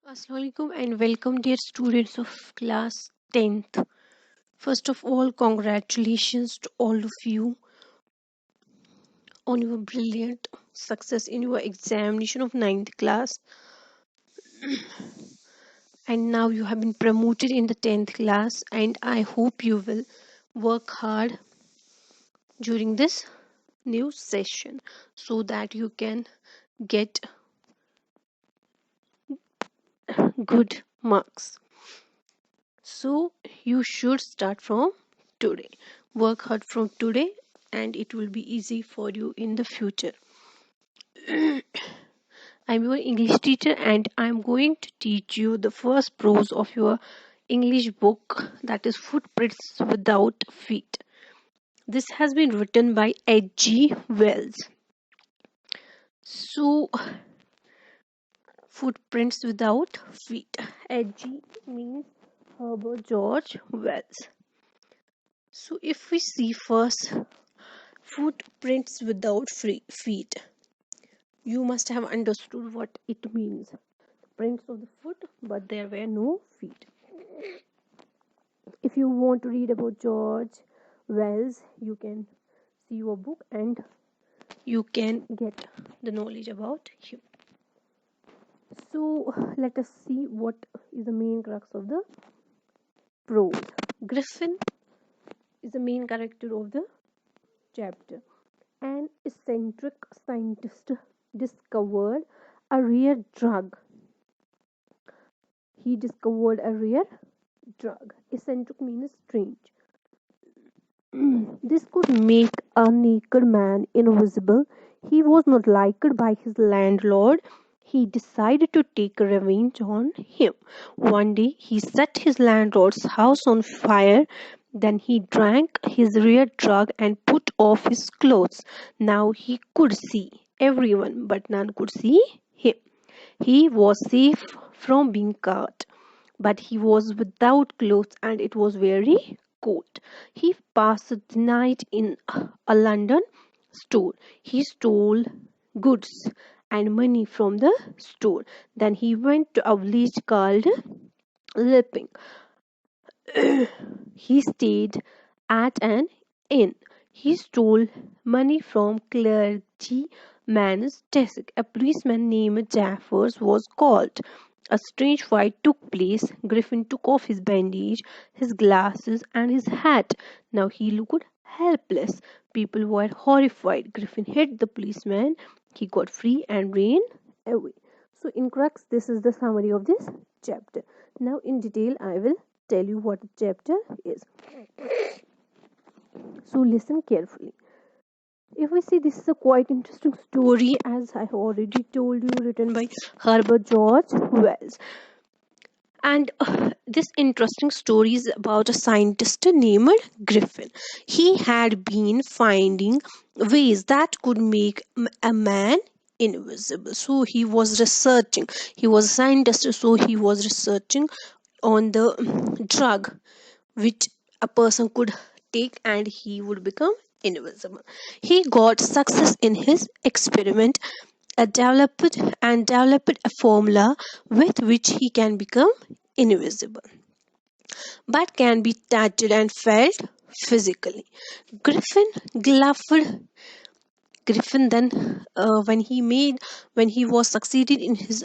Assalamualaikum and welcome dear students of class 10th. First of all, congratulations to all of you on your brilliant success in your examination of ninth class, and now you have been promoted in the 10th class, and I hope you will work hard during this new session so that you can get good marks. So you should start from today. Work hard from today and it will be easy for you in the future. I'm your English teacher and I'm going to teach you the first prose of your English book, that is Footprints Without Feet. This has been written by H.G. Wells. So, Footprints Without Feet. H.G. means Herbert George Wells. So, if we see first footprints without feet, you must have understood what it means. Prints of the foot, but there were no feet. If you want to read about George Wells, you can see your book and you can get the knowledge about him. So let us see what is the main crux of the prose. Griffin is the main character of the chapter. An eccentric scientist discovered a rare drug. He discovered a rare drug. Eccentric means strange. This could make a naked man invisible. He was not liked by his landlord. He decided to take revenge on him. One day he set his landlord's house on fire. Then he drank his rare drug and put off his clothes. Now he could see everyone, but none could see him. He was safe from being caught, but he was without clothes and it was very cold. He passed the night in a London store. He stole goods and money from the store. Then he went to a village called Lipping. He stayed at an inn. He stole money from clergyman's desk. A policeman named Jaffers was called. A strange fight took place. Griffin took off his bandage, his glasses, and his hat. Now he looked helpless. People were horrified. Griffin hit the policeman. He got free and ran away. So, in crux, this is the summary of this chapter. Now, in detail, I will tell you what the chapter is. So, listen carefully. If we see, this is a quite interesting story, as I have already told you, written by Herbert George Wells. And this interesting story is about a scientist named Griffin. He had been finding ways that could make a man invisible. So he was researching. He was a scientist, so he was researching on the drug which a person could take and he would become invisible. He got success in his experiment, developed a formula with which he can become invisible but can be touched and felt physically. Griffin gluffed Griffin then, when he was succeeded in his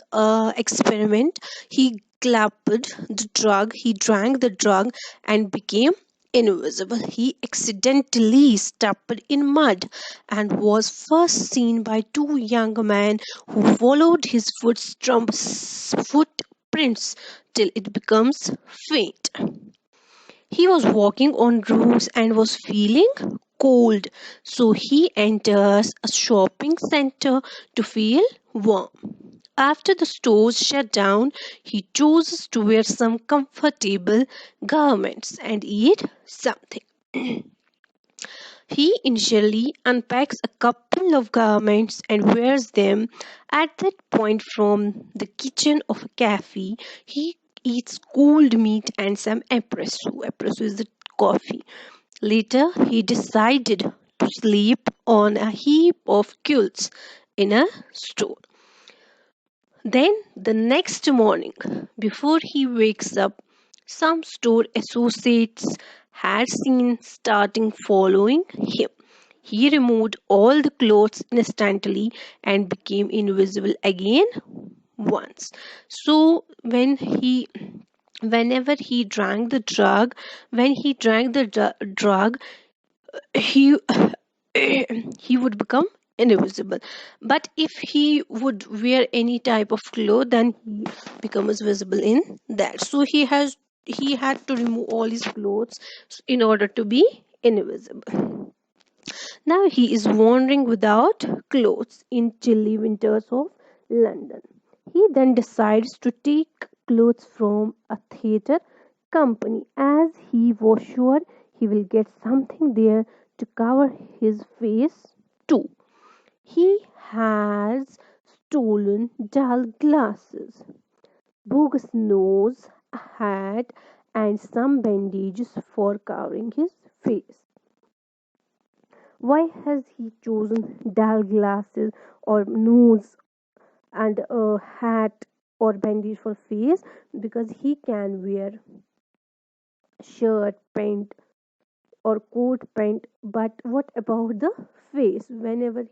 experiment, he clapped the drug, he drank the drug and became invisible. He accidentally stepped in mud and was first seen by two young men who followed his footprints till it becomes faint. He was walking on roofs and was feeling cold, so he enters a shopping center to feel warm. After the stores shut down, he chooses to wear some comfortable garments and eat something. He initially unpacks a couple of garments and wears them. At that point, from the kitchen of a cafe, he eats cold meat and some espresso. Espresso is the coffee. Later, he decided to sleep on a heap of quilts in a store. Then the next morning, before he wakes up, some store associates had seen starting following him. He removed all the clothes instantly and became invisible again once. So whenever he drank the drug, when he drank the drug, he he would become invisible. But if he would wear any type of cloth, then he becomes visible in that. So he had to remove all his clothes in order to be invisible. Now he is wandering without clothes in chilly winters of London. He then decides to take clothes from a theatre company, as he was sure he will get something there to cover his face too. He has stolen dull glasses, bogus nose, a hat, and some bandages for covering his face. Why has he chosen dull glasses or nose and a hat or bandage for face? Because he can wear shirt, pant, or coat, pant. But what about the face? Whenever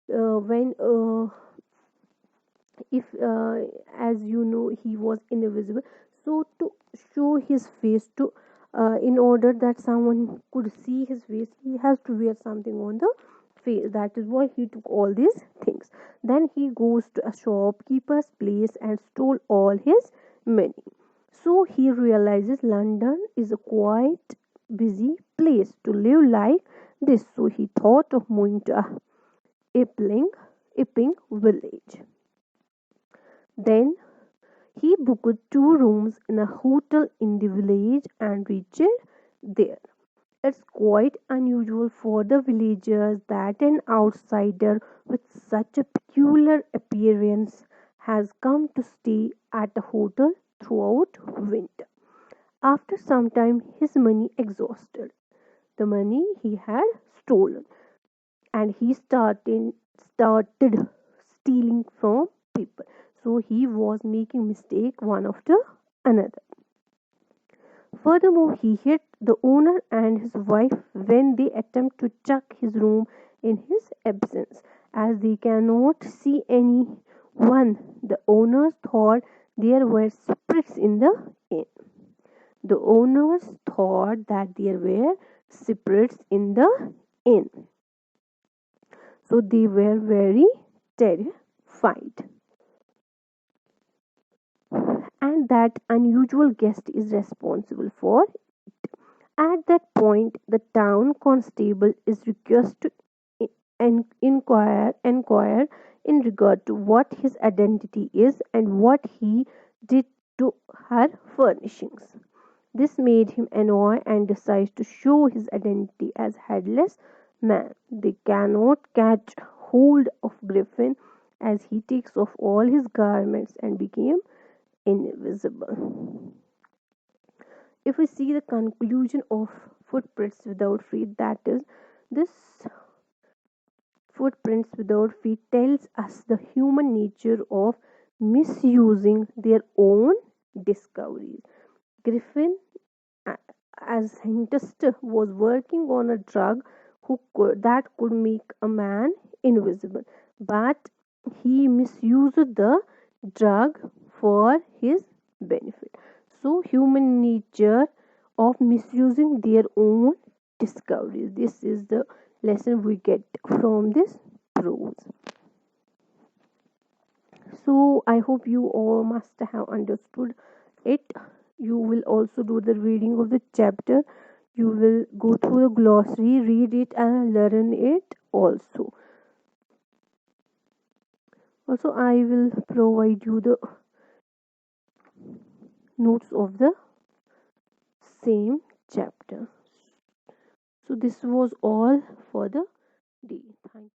when if as you know, he was invisible, so to show his face, to in order that someone could see his face, he has to wear something on the face. That is why he took all these things. Then he goes to a shopkeeper's place and stole all his money. So he realizes London is a quite busy place to live like this. So he thought of moving to a Epping village. Then he booked 2 rooms in a hotel in the village and reached there. It's quite unusual for the villagers that an outsider with such a peculiar appearance has come to stay at a hotel throughout winter. After some time, his money exhausted, the money he had stolen, and he started stealing from people. So he was making mistake one after another. Furthermore, he hit the owner and his wife when they attempt to check his room in his absence. As they cannot see anyone, the owners thought there were spirits in the inn. The owners thought that there were spirits in the inn. So they were very terrified. And that unusual guest is responsible for. At that point, the town constable is requested to inquire in regard to what his identity is and what he did to her furnishings. This made him annoyed and decides to show his identity as headless man. They cannot catch hold of Griffin as he takes off all his garments and became invisible. If we see the conclusion of Footprints Without Feet, that is, this Footprints Without Feet tells us the human nature of misusing their own discoveries. Griffin, as scientist, was working on a drug that could make a man invisible, but he misused the drug for his benefit. So, human nature of misusing their own discoveries. This is the lesson we get from this prose. So, I hope you all must have understood it. You will also do the reading of the chapter. You will go through the glossary, read it, and learn it also. Also, I will provide you the notes of the same chapter. So, this was all for the day. Thank you.